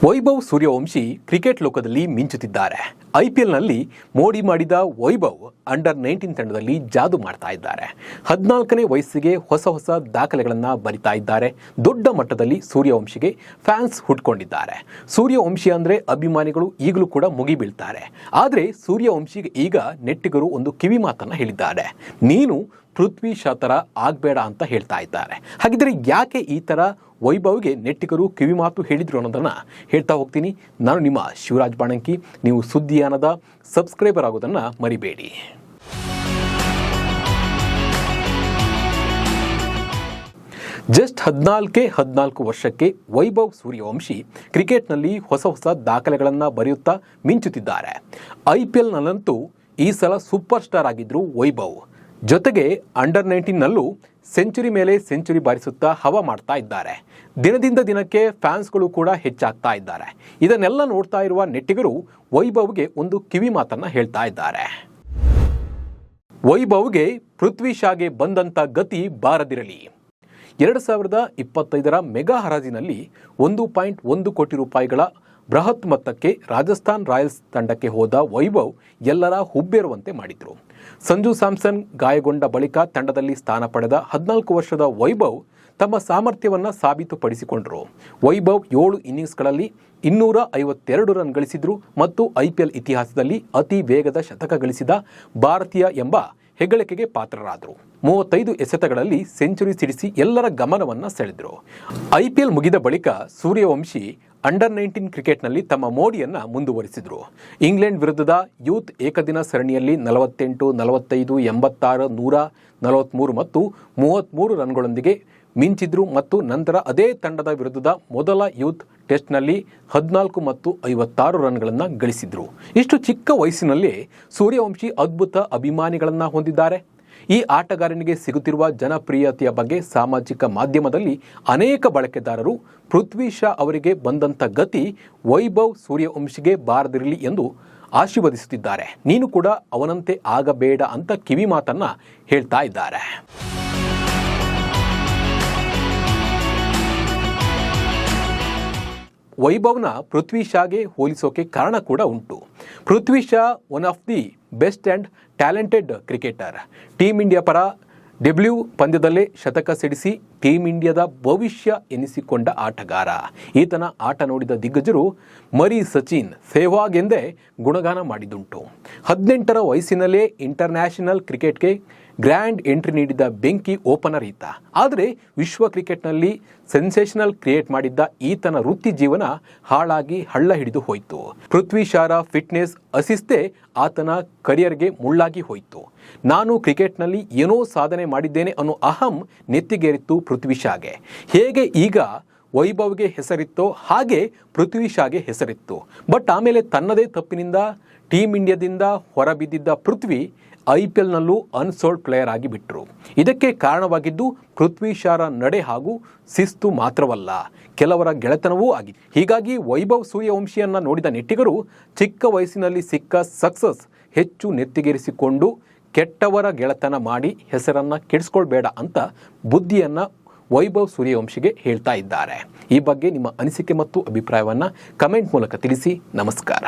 Vaibhav Suryavanshi cricket ಲೋಕದಲ್ಲಿ ಮಿಂಚುತ್ತಿದ್ದಾರೆ. ಐಪಿಎಲ್ನಲ್ಲಿ ಮೋಡಿ ಮಾಡಿದ ವೈಭವ್ ಅಂಡರ್-19 ತಂಡದಲ್ಲಿ ಜಾದು ಮಾಡ್ತಾ ಇದ್ದಾರೆ. 14ನೇ ವಯಸ್ಸಿಗೆ ಹೊಸ ದಾಖಲೆಗಳನ್ನು ಬರಿತಾ ಇದ್ದಾರೆ. ದೊಡ್ಡ ಮಟ್ಟದಲ್ಲಿ ಸೂರ್ಯವಂಶಿಗೆ ಫ್ಯಾನ್ಸ್ ಹುಟ್ಕೊಂಡಿದ್ದಾರೆ. ಸೂರ್ಯವಂಶಿ ಅಂದರೆ ಅಭಿಮಾನಿಗಳು ಈಗಲೂ ಕೂಡ ಮುಗಿಬೀಳ್ತಾರೆ. ಆದರೆ ಸೂರ್ಯವಂಶಿಗೆ ಈಗ ನೆಟ್ಟಿಗರು ಒಂದು ಕಿವಿ ಮಾತನ್ನು ಹೇಳಿದ್ದಾರೆ. ನೀನು ಪೃಥ್ವಿ ಶಾ ಥರ ಆಗಬೇಡ ಅಂತ ಹೇಳ್ತಾ ಇದ್ದಾರೆ. ಹಾಗಿದ್ರೆ ಯಾಕೆ ಈ ಥರ ವೈಭವ್ಗೆ ನೆಟ್ಟಿಗರು ಕಿವಿ ಮಾತು ಹೇಳಿದ್ರು ಅನ್ನೋದನ್ನು ಹೇಳ್ತಾ ಹೋಗ್ತೀನಿ. ನಾನು ನಿಮ್ಮ ಶಿವರಾಜ್ ಬಾಣಂಕಿ. ನೀವು ಸುದ್ದಿಯಾನದ ಸಬ್ಸ್ಕ್ರೈಬರ್ ಆಗೋದನ್ನು ಮರಿಬೇಡಿ. ಜಸ್ಟ್ 14 ವರ್ಷಕ್ಕೆ ವೈಭವ್ ಸೂರ್ಯವಂಶಿ ಕ್ರಿಕೆಟ್ನಲ್ಲಿ ಹೊಸ ದಾಖಲೆಗಳನ್ನು ಬರೆಯುತ್ತಾ ಮಿಂಚುತ್ತಿದ್ದಾರೆ. IPLನಲ್ಲಂತೂ ಈ ಸಲ ಸೂಪರ್ ಸ್ಟಾರ್ ಆಗಿದ್ರು ವೈಭವ್. ಜೊತೆಗೆ ಅಂಡರ್-19ನಲ್ಲೂ ಸೆಂಚುರಿ ಮೇಲೆ ಸೆಂಚುರಿ ಬಾರಿಸುತ್ತಾ ಹವಾ ಮಾಡ್ತಾ ಇದ್ದಾರೆ. ದಿನದಿಂದ ದಿನಕ್ಕೆ ಫ್ಯಾನ್ಸ್ಗಳು ಕೂಡ ಹೆಚ್ಚಾಗ್ತಾ ಇದ್ದಾರೆ. ಇದನ್ನೆಲ್ಲ ನೋಡ್ತಾ ಇರುವ ನೆಟ್ಟಿಗರು ವೈಭವ್ಗೆ ಒಂದು ಕಿವಿ ಮಾತನ್ನು ಹೇಳ್ತಾ ಇದ್ದಾರೆ. ವೈಭವ್ಗೆ ಪೃಥ್ವಿ ಶಾಗೆ ಬಂದಂಥ ಗತಿ ಬಾರದಿರಲಿ. 2025ರ ಮೆಗಾ ಹರಾಜಿನಲ್ಲಿ 1.1 ಕೋಟಿ ರೂಪಾಯಿಗಳ ಬೃಹತ್ ಮೊತ್ತಕ್ಕೆ ರಾಜಸ್ಥಾನ್ ರಾಯಲ್ಸ್ ತಂಡಕ್ಕೆ ಹೋದ ವೈಭವ್ ಎಲ್ಲರ ಹುಬ್ಬೇರುವಂತೆ ಮಾಡಿದರು. ಸಂಜು ಸ್ಯಾಮ್ಸನ್ ಗಾಯಗೊಂಡ ಬಳಿಕ ತಂಡದಲ್ಲಿ ಸ್ಥಾನ ಪಡೆದ 14 ವರ್ಷದ ವೈಭವ್ ತಮ್ಮ ಸಾಮರ್ಥ್ಯವನ್ನು ಸಾಬೀತುಪಡಿಸಿಕೊಂಡರು. ವೈಭವ್ 7 ಇನ್ನಿಂಗ್ಸ್ಗಳಲ್ಲಿ 252 ರನ್ ಗಳಿಸಿದ್ರು ಮತ್ತು IPL ಇತಿಹಾಸದಲ್ಲಿ ಅತಿ ವೇಗದ ಶತಕ ಗಳಿಸಿದ ಭಾರತೀಯ ಎಂಬ ಹೆಗ್ಗಳಿಕೆಗೆ ಪಾತ್ರರಾದರು. 35 ಎಸೆತಗಳಲ್ಲಿ ಸೆಂಚುರಿ ಸಿಡಿಸಿ ಎಲ್ಲರ ಗಮನವನ್ನು ಸೆಳೆದರು. IPL ಮುಗಿದ ಬಳಿಕ ಸೂರ್ಯವಂಶಿ ಅಂಡರ್-19 ಕ್ರಿಕೆಟ್ನಲ್ಲಿ ತಮ್ಮ ಮೋಡಿಯನ್ನು ಮುಂದುವರಿಸಿದರು. ಇಂಗ್ಲೆಂಡ್ ವಿರುದ್ಧದ ಯೂತ್ ಏಕದಿನ ಸರಣಿಯಲ್ಲಿ 48, 45, 86, 143 ಮತ್ತು 33 ರನ್ಗಳೊಂದಿಗೆ ಮಿಂಚಿದ್ರು ಮತ್ತು ನಂತರ ಅದೇ ತಂಡದ ವಿರುದ್ಧದ ಮೊದಲ ಯೂತ್ ಟೆಸ್ಟ್ನಲ್ಲಿ 14 ಮತ್ತು 56 ರನ್ಗಳನ್ನು ಗಳಿಸಿದ್ರು. ಇಷ್ಟು ಚಿಕ್ಕ ವಯಸ್ಸಿನಲ್ಲೇ ಸೂರ್ಯವಂಶಿ ಅದ್ಭುತ ಅಭಿಮಾನಿಗಳನ್ನು ಹೊಂದಿದ್ದಾರೆ. ಈ ಆಟಗಾರನಿಗೆ ಸಿಗುತ್ತಿರುವ ಜನಪ್ರಿಯತೆಯ ಬಗ್ಗೆ ಸಾಮಾಜಿಕ ಮಾಧ್ಯಮದಲ್ಲಿ ಅನೇಕ ಬಳಕೆದಾರರು ಪೃಥ್ವಿ ಶಾ ಅವರಿಗೆ ಬಂದಂಥ ಗತಿ ವೈಭವ್ ಸೂರ್ಯವಂಶಿಗೆ ಬಾರದಿರಲಿ ಎಂದು ಆಶೀರ್ವದಿಸುತ್ತಿದ್ದಾರೆ. ನೀನು ಕೂಡ ಅವನಂತೆ ಆಗಬೇಡ ಅಂತ ಕಿವಿ ಮಾತನ್ನು ಹೇಳ್ತಾ ಇದ್ದಾರೆ. ವೈಭವ್ನ ಪೃಥ್ವಿ ಶಾಗೆ ಹೋಲಿಸೋಕೆ ಕಾರಣ ಕೂಡ ಉಂಟು. Prithvi Shaw one of the best and talented cricketer. Team India ಪರ ಡೆಬ್ಯೂ ಪಂದ್ಯದಲ್ಲೇ ಶತಕ ಸಿಡಿಸಿ ಟೀಮ್ ಇಂಡಿಯಾದ ಭವಿಷ್ಯ ಎನಿಸಿಕೊಂಡ ಆಟಗಾರ. ಈತನ ಆಟ ನೋಡಿದ ದಿಗ್ಗಜರು ಮರಿ ಸಚಿನ್, ಸೆಹ್ವಾಗ್ ಎಂದೇ ಗುಣಗಾನ ಮಾಡಿದುಂಟು. 18ರ ವಯಸ್ಸಿನಲ್ಲೇ ಇಂಟರ್ನ್ಯಾಷನಲ್ ಕ್ರಿಕೆಟ್ಗೆ ಗ್ರ್ಯಾಂಡ್ ಎಂಟ್ರಿ ನೀಡಿದ ಬೆಂಕಿ ಓಪನರ್ ಈತ. ಆದರೆ ವಿಶ್ವ ಕ್ರಿಕೆಟ್ನಲ್ಲಿ ಸೆನ್ಸೇಷನಲ್ ಕ್ರಿಯೇಟ್ ಮಾಡಿದ್ದ ಈತನ ವೃತ್ತಿ ಜೀವನ ಹಾಳಾಗಿ ಹಳ್ಳ ಹಿಡಿದು ಹೋಯಿತು. ಪೃಥ್ವಿ ಶಾರ ಫಿಟ್ನೆಸ್ ಅಸಿಸ್ತೇ ಆತನ ಕರಿಯರ್ಗೆ ಮುಳ್ಳಾಗಿ ಹೋಯಿತು. ನಾನು ಕ್ರಿಕೆಟ್ನಲ್ಲಿ ಏನೋ ಸಾಧನೆ ಮಾಡಿದ್ದೇನೆ ಅನ್ನೋ ಅಹಂ ನೆತ್ತಿಗೇರಿತ್ತು ಪೃಥ್ವಿ ಶಾಗೆ. ಹೇಗೆ ಈಗ ವೈಭವ್ಗೆ ಹೆಸರಿತ್ತೋ ಹಾಗೆ ಪೃಥ್ವಿ ಶಾಗೆ ಹೆಸರಿತ್ತು. ಬಟ್ ಆಮೇಲೆ ತನ್ನದೇ ತಪ್ಪಿನಿಂದ ಟೀಮ್ ಇಂಡಿಯಾದಿಂದ ಹೊರಬಿದ್ದಿದ್ದ ಪೃಥ್ವಿ IPLನಲ್ಲೂ ಅನ್ಸೋಲ್ಡ್ ಪ್ಲೇಯರ್ ಆಗಿ ಬಿಟ್ಟರು. ಇದಕ್ಕೆ ಕಾರಣವಾಗಿದ್ದು ಪೃಥ್ವಿ ಶಾರ ನಡೆ ಹಾಗೂ ಶಿಸ್ತು ಮಾತ್ರವಲ್ಲ, ಕೆಲವರ ಗೆಳೆತನವೂ ಆಗಿದೆ. ಹೀಗಾಗಿ ವೈಭವ್ ಸೂರ್ಯವಂಶಿಯನ್ನು ನೋಡಿದ ನೆಟ್ಟಿಗರು ಚಿಕ್ಕ ವಯಸ್ಸಿನಲ್ಲಿ ಸಿಕ್ಕ ಸಕ್ಸಸ್ ಹೆಚ್ಚು ನೆತ್ತಿಗೇರಿಸಿಕೊಂಡು ಕೆಟ್ಟವರ ಗೆಳೆತನ ಮಾಡಿ ಹೆಸರನ್ನು ಕೆಡಿಸ್ಕೊಳ್ಬೇಡ ಅಂತ ಬುದ್ಧಿಯನ್ನು ವೈಭವ್ ಸೂರ್ಯವಂಶಿಗೆ ಹೇಳ್ತಾ ಇದ್ದಾರೆ. ಈ ಬಗ್ಗೆ ನಿಮ್ಮ ಅನಿಸಿಕೆ ಮತ್ತು ಅಭಿಪ್ರಾಯವನ್ನು ಕಮೆಂಟ್ ಮೂಲಕ ತಿಳಿಸಿ. ನಮಸ್ಕಾರ.